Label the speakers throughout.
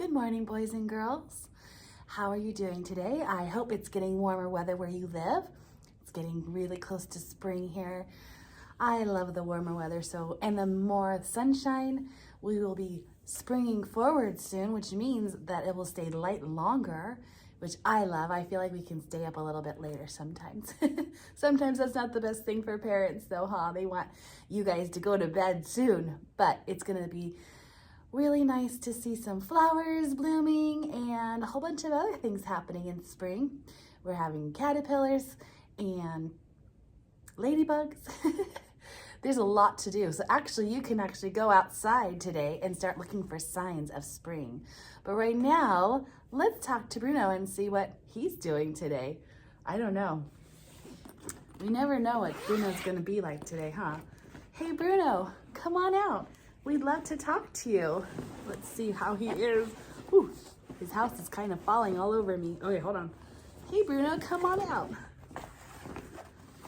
Speaker 1: Good morning, boys and girls. How are you doing today? I hope it's getting warmer weather where you live. It's getting really close to spring here. I love the warmer weather, and the more sunshine, we will be springing forward soon, which means that it will stay light longer, which I love. I feel like we can stay up a little bit later sometimes. Sometimes that's not the best thing for parents though, huh? They want you guys to go to bed soon, but it's gonna be really nice to see some flowers blooming and a whole bunch of other things happening in spring. We're having caterpillars and ladybugs. There's a lot to do. So actually, you can actually go outside today and start looking for signs of spring. But right now, let's talk to Bruno and see what he's doing today. I don't know. We never know what Bruno's gonna be like today, huh? Hey Bruno, come on out. We'd love to talk to you. Let's see how he is. Whew, his house is kind of falling all over me. Okay, hold on. Hey Bruno, come on out.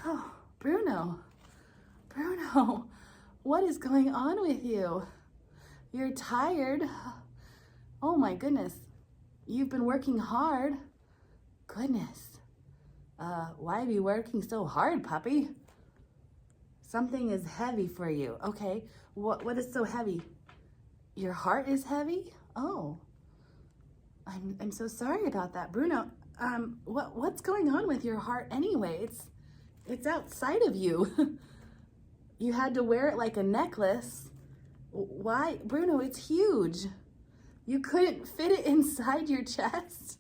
Speaker 1: Oh, Bruno, what is going on with you? You're tired. Oh my goodness, you've been working hard. Goodness, why are you working so hard, puppy? Something is heavy for you. Okay, what is so heavy? Your heart is heavy? Oh, I'm so sorry about that, Bruno. What's going on with your heart anyway? It's outside of you. You had to wear it like a necklace. Why, Bruno? It's huge. You couldn't fit it inside your chest.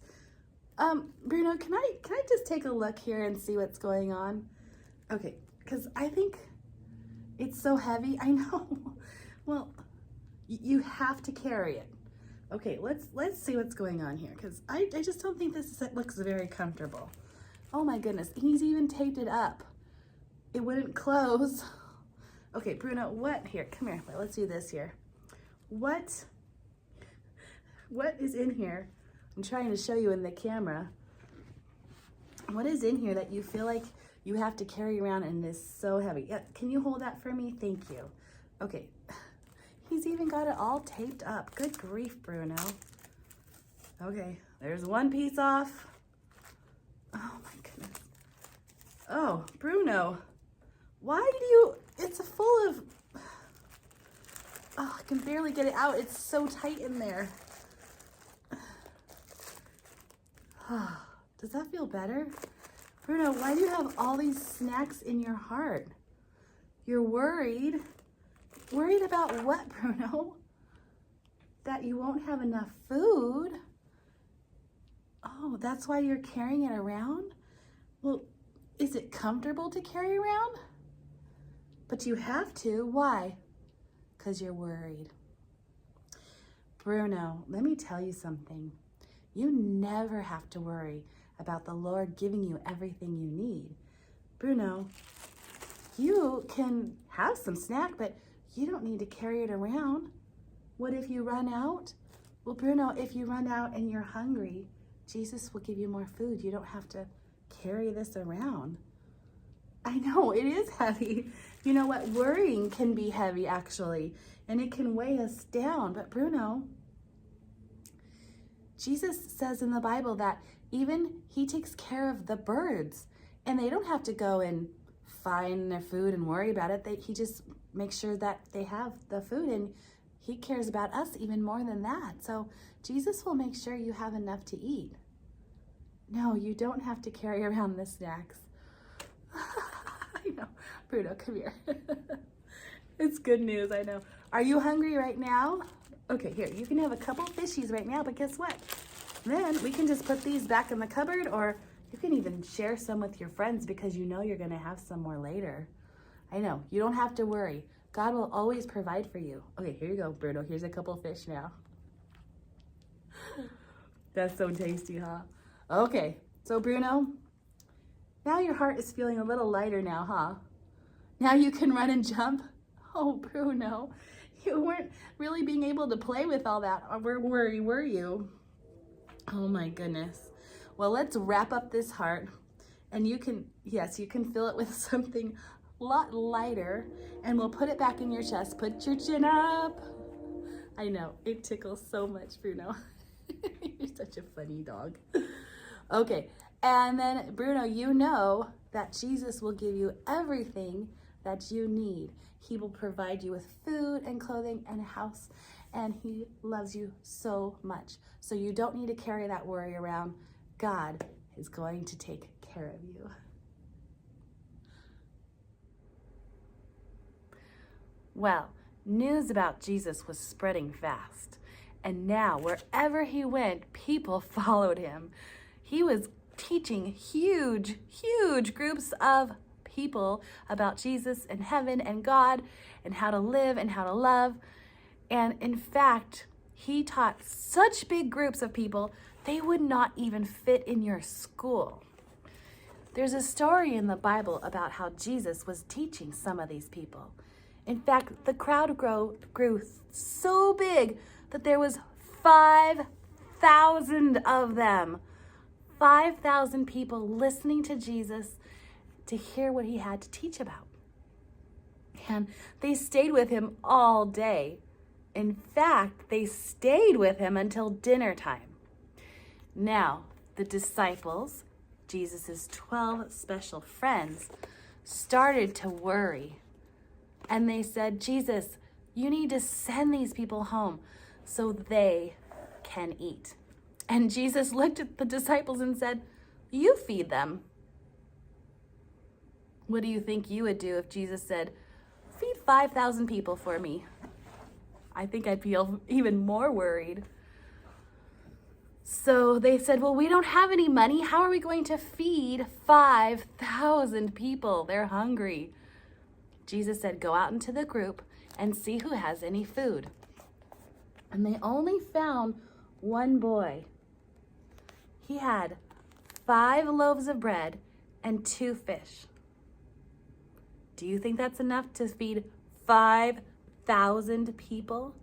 Speaker 1: Bruno, can I just take a look here and see what's going on? Okay, because I think it's so heavy. I know. Well, you have to carry it. Okay, let's see what's going on here, because I just don't think this looks very comfortable. Oh my goodness, he's even taped it up. It wouldn't close. Okay, Bruno, here, come here. Let's do this here. What is in here? I'm trying to show you in the camera. What is in here that you feel like you have to carry around and is so heavy? Yeah, can you hold that for me? Thank you. Okay, he's even got it all taped up. Good grief, Bruno. Okay, there's one piece off. Oh my goodness. Oh, Bruno, why do you, it's full of, oh, I can barely get it out. It's so tight in there. Does that feel better? Bruno, why do you have all these snacks in your heart? You're worried. Worried about what, Bruno? That you won't have enough food? Oh, that's why you're carrying it around? Well, is it comfortable to carry around? But you have to. Why? Because you're worried. Bruno, let me tell you something. You never have to worry about the Lord giving you everything you need. Bruno, you can have some snack, but you don't need to carry it around. What if you run out? Well, Bruno, if you run out and you're hungry, Jesus will give you more food. You don't have to carry this around. I know, it is heavy. You know what? Worrying can be heavy, actually, and it can weigh us down. But Bruno, Jesus says in the Bible that even he takes care of the birds, and they don't have to go and find their food and worry about it. He just makes sure that they have the food, and he cares about us even more than that. So Jesus will make sure you have enough to eat. No, you don't have to carry around the snacks. I know. Bruno, come here. It's good news, I know. Are you hungry right now? Okay, here, you can have a couple fishies right now, but guess what? Then we can just put these back in the cupboard, or you can even share some with your friends because you know you're gonna have some more later. I know, you don't have to worry. God will always provide for you. Okay, here you go, Bruno. Here's a couple fish now. That's so tasty, huh? Okay, so Bruno, now your heart is feeling a little lighter now, huh? Now you can run and jump. Oh, Bruno, you weren't really being able to play with all that. Were you? Oh my goodness. Well, let's wrap up this heart, and you can fill it with something a lot lighter, and we'll put it back in your chest. Put your chin up. I know, it tickles so much, Bruno. You're such a funny dog. Okay, and then Bruno, you know that Jesus will give you everything that you need. He will provide you with food and clothing and a house, and he loves you so much. So you don't need to carry that worry around. God is going to take care of you. Well, news about Jesus was spreading fast, and now wherever he went, people followed him. He was teaching huge groups of people about Jesus and heaven and God and how to live and how to love. And in fact, he taught such big groups of people, they would not even fit in your school. There's a story in the Bible about how Jesus was teaching some of these people. In fact, the crowd grew so big that there was 5,000 of them. 5,000 people listening to Jesus to hear what he had to teach about. And they stayed with him all day. In fact, they stayed with him until dinner time. Now, the disciples, Jesus' 12 special friends, started to worry. And they said, Jesus, you need to send these people home so they can eat. And Jesus looked at the disciples and said, you feed them. What do you think you would do if Jesus said, feed 5,000 people for me? I think I'd feel even more worried. So they said, well, we don't have any money. How are we going to feed 5,000 people? They're hungry. Jesus said, go out into the group and see who has any food. And they only found one boy. He had 5 loaves of bread and 2 fish. Do you think that's enough to feed 5,000 people?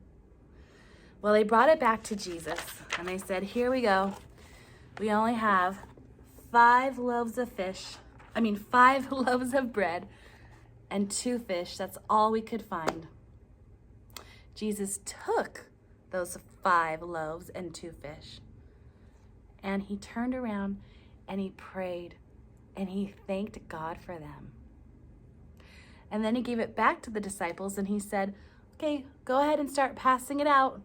Speaker 1: Well, they brought it back to Jesus and they said, here we go. We only have 5 loaves of bread and 2 fish. That's all we could find. Jesus took those 5 loaves and 2 fish. And he turned around and he prayed and he thanked God for them. And then he gave it back to the disciples and he said, okay, go ahead and start passing it out.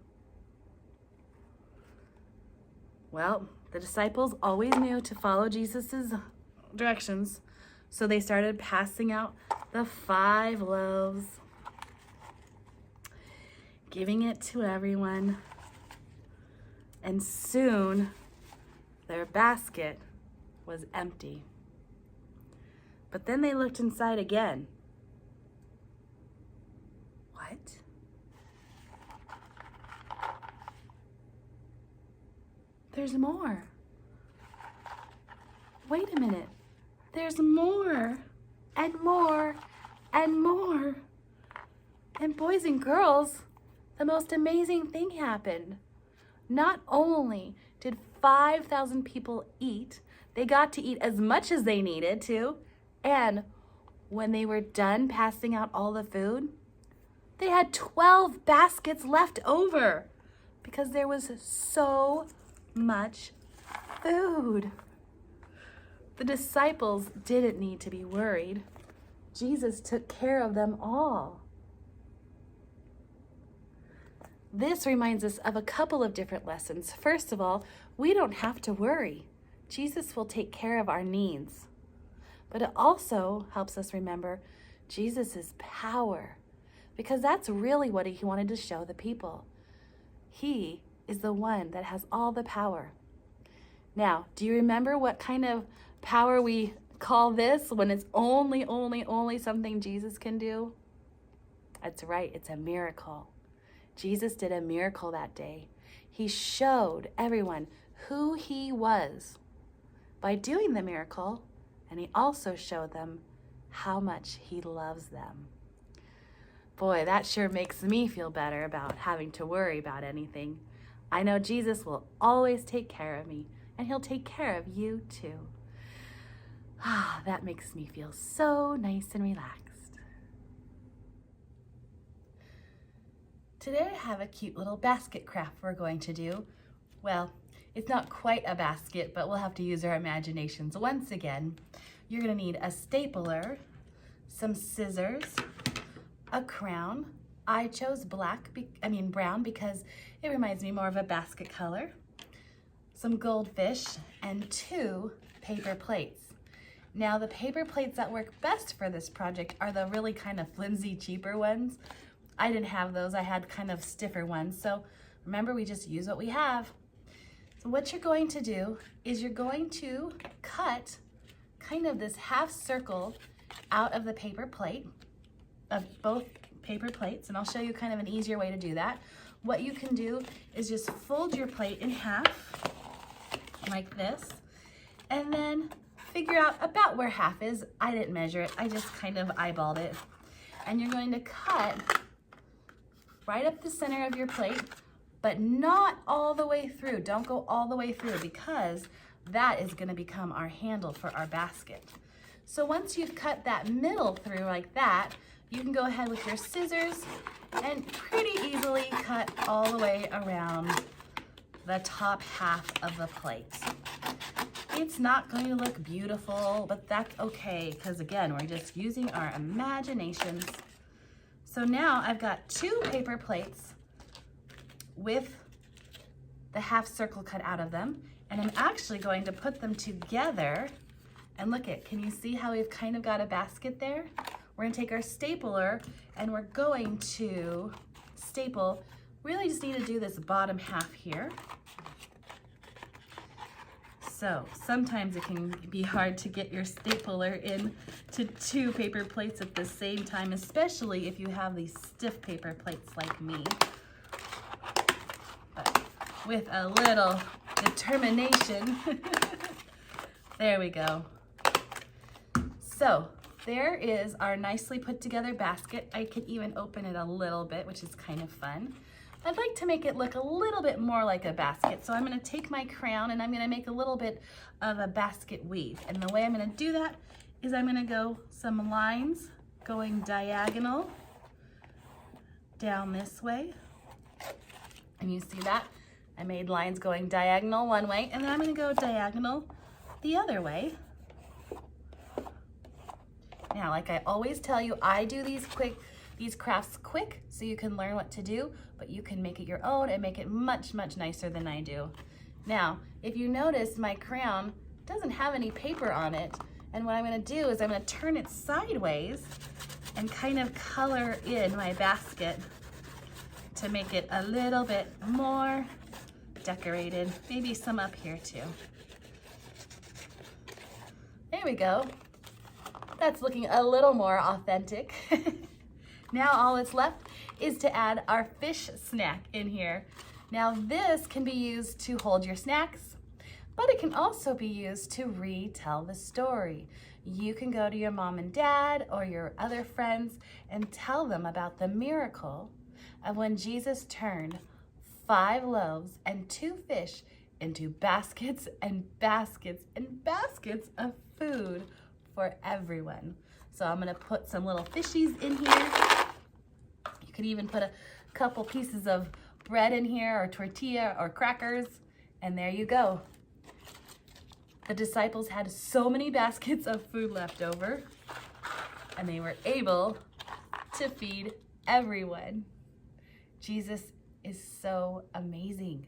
Speaker 1: Well, the disciples always knew to follow Jesus's directions. So they started passing out the 5 loaves, giving it to everyone. And soon their basket was empty. But then they looked inside again. What? There's more. Wait a minute. There's more and more and more. And boys and girls, the most amazing thing happened. Not only did 5,000 people eat, they got to eat as much as they needed to, and when they were done passing out all the food, they had 12 baskets left over because there was so much food. The disciples didn't need to be worried. Jesus took care of them all. This reminds us of a couple of different lessons. First of all, we don't have to worry. Jesus will take care of our needs. But it also helps us remember Jesus' power, because that's really what he wanted to show the people. He is the one that has all the power. Now, do you remember what kind of power we call this when it's only something Jesus can do? That's right, it's a miracle. Jesus did a miracle that day. He showed everyone who he was by doing the miracle, and he also showed them how much he loves them. Boy, that sure makes me feel better about having to worry about anything. I know Jesus will always take care of me, and he'll take care of you too. Ah, that makes me feel so nice and relaxed. Today I have a cute little basket craft we're going to do. well, it's not quite a basket, but we'll have to use our imaginations once again. You're gonna need a stapler, some scissors, a crown. I chose brown because it reminds me more of a basket color, some goldfish, and 2 paper plates. Now the paper plates that work best for this project are the really kind of flimsy, cheaper ones. I didn't have those, I had kind of stiffer ones. So remember, we just use what we have. So what you're going to do is you're going to cut kind of this half circle out of the paper plate, of both paper plates, and I'll show you kind of an easier way to do that. What you can do is just fold your plate in half, like this, and then figure out about where half is. I didn't measure it, I just kind of eyeballed it. And you're going to cut right up the center of your plate, but not all the way through. Don't go all the way through, because that is gonna become our handle for our basket. So once you've cut that middle through like that, you can go ahead with your scissors and pretty easily cut all the way around the top half of the plate. It's not going to look beautiful, but that's okay, because again, we're just using our imaginations. So now I've got 2 paper plates with the half circle cut out of them, and I'm actually going to put them together. And look can you see how we've kind of got a basket there? We're gonna take our stapler and we're going to staple. Really just need to do this bottom half here. So sometimes it can be hard to get your stapler in to 2 paper plates at the same time, especially if you have these stiff paper plates like me. But with a little determination, there we go. So there is our nicely put together basket. I could even open it a little bit, which is kind of fun. I'd like to make it look a little bit more like a basket. So I'm gonna take my crown and I'm gonna make a little bit of a basket weave. And the way I'm gonna do that is I'm gonna go some lines going diagonal down this way. And you see that? I made lines going diagonal one way, and then I'm gonna go diagonal the other way. Now, like I always tell you, I do these crafts quick so you can learn what to do, but you can make it your own and make it much, much nicer than I do. Now, if you notice, my crown doesn't have any paper on it, and what I'm gonna do is I'm gonna turn it sideways and kind of color in my basket to make it a little bit more decorated. Maybe some up here too. There we go. That's looking a little more authentic. Now all that's left is to add our fish snack in here. Now this can be used to hold your snacks, but it can also be used to retell the story. You can go to your mom and dad or your other friends and tell them about the miracle of when Jesus turned 5 loaves and 2 fish into baskets and baskets and baskets of food for everyone. So I'm gonna put some little fishies in here. You could even put a couple pieces of bread in here, or tortilla or crackers, and there you go. The disciples had so many baskets of food left over, and they were able to feed everyone. Jesus is so amazing.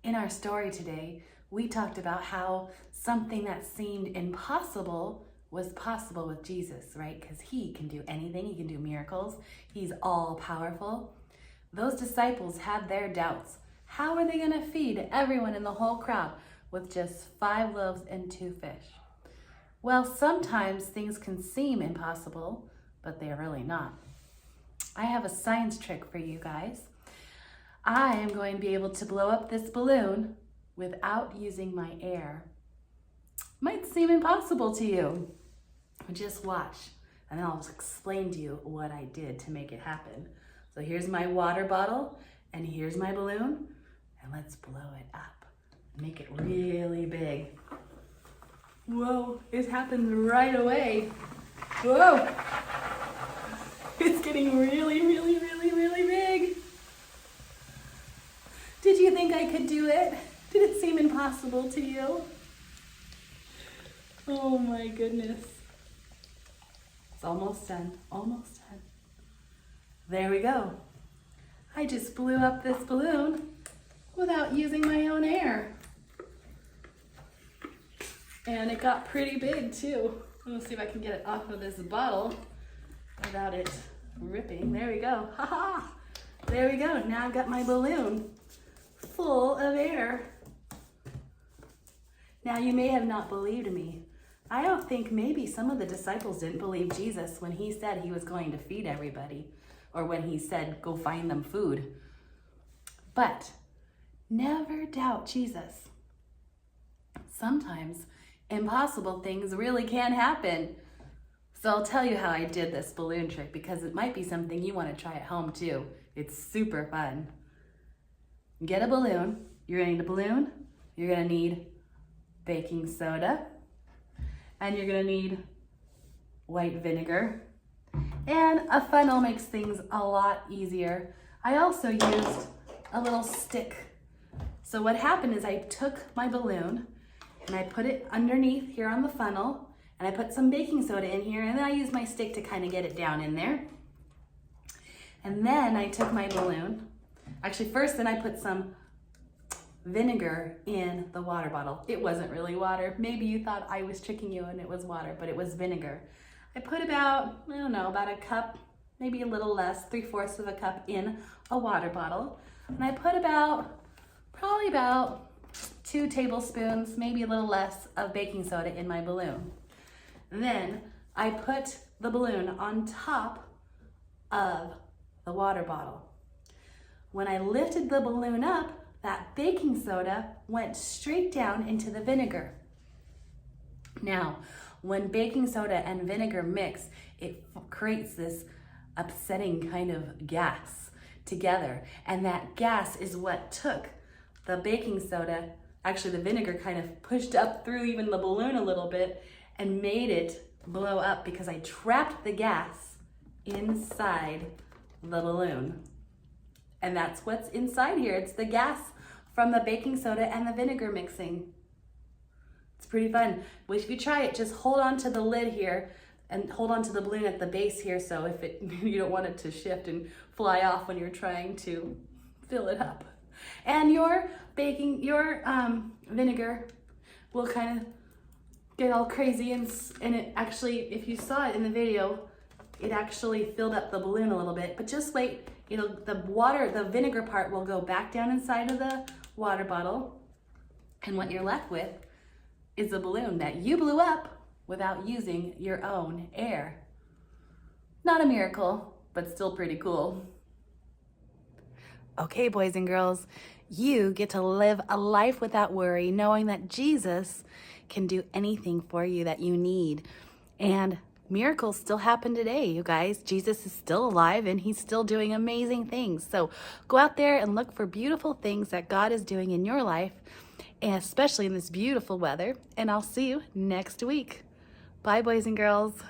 Speaker 1: In our story today, we talked about how something that seemed impossible was possible with Jesus, right? Because he can do anything, he can do miracles, he's all powerful. Those disciples had their doubts. How are they gonna feed everyone in the whole crowd with just 5 loaves and 2 fish? Well, sometimes things can seem impossible, but they're really not. I have a science trick for you guys. I am going to be able to blow up this balloon without using my air. Might seem impossible to you. Just watch, and then I'll explain to you what I did to make it happen. So here's my water bottle, and here's my balloon, and let's blow it up. Make it really big. Whoa, it happened right away. Whoa! It's getting really, really, really, really big. do it? Did it seem impossible to you? Oh my goodness. It's almost done, almost done. There we go. I just blew up this balloon without using my own air. And it got pretty big too. Let's see if I can get it off of this bottle without it ripping. There we go. Ha ha! There we go. Now I've got my balloon full of air. Now you may have not believed me. I don't think maybe some of the disciples didn't believe Jesus when he said he was going to feed everybody, or when he said, go find them food. But never doubt Jesus. Sometimes impossible things really can happen. So I'll tell you how I did this balloon trick, because it might be something you want to try at home too. It's super fun. Get a balloon. You're gonna need a balloon. You're gonna need baking soda. And you're gonna need white vinegar. And a funnel makes things a lot easier. I also used a little stick. So what happened is I took my balloon and I put it underneath here on the funnel, and I put some baking soda in here, and then I used my stick to kind of get it down in there. And then I took my balloon. Actually, first then I put some vinegar in the water bottle. It wasn't really water. Maybe you thought I was tricking you and it was water, but it was vinegar. I put about, I don't know, about a cup, maybe a little less, 3/4 of a cup in a water bottle. And I put probably about 2 tablespoons, maybe a little less, of baking soda in my balloon. Then I put the balloon on top of the water bottle. When I lifted the balloon up, that baking soda went straight down into the vinegar. Now, when baking soda and vinegar mix, it creates this upsetting kind of gas together. And that gas is what took the baking soda, actually the vinegar kind of pushed up through even the balloon a little bit and made it blow up, because I trapped the gas inside the balloon. And that's what's inside here. It's the gas from the baking soda and the vinegar mixing. It's pretty fun. Well, if you try it, just hold on to the lid here and hold on to the balloon at the base here, so if you don't want it to shift and fly off when you're trying to fill it up. And your vinegar will kind of get all crazy, and it actually, if you saw it in the video, it actually filled up the balloon a little bit. But just wait, the vinegar part will go back down inside of the water bottle, and what you're left with is a balloon that you blew up without using your own air. Not a miracle, but still pretty cool. Okay, boys and girls, you get to live a life without worry, knowing that Jesus can do anything for you that you need. And miracles still happen today, you guys. Jesus is still alive and he's still doing amazing things. So go out there and look for beautiful things that God is doing in your life, and especially in this beautiful weather. And I'll see you next week. Bye, boys and girls.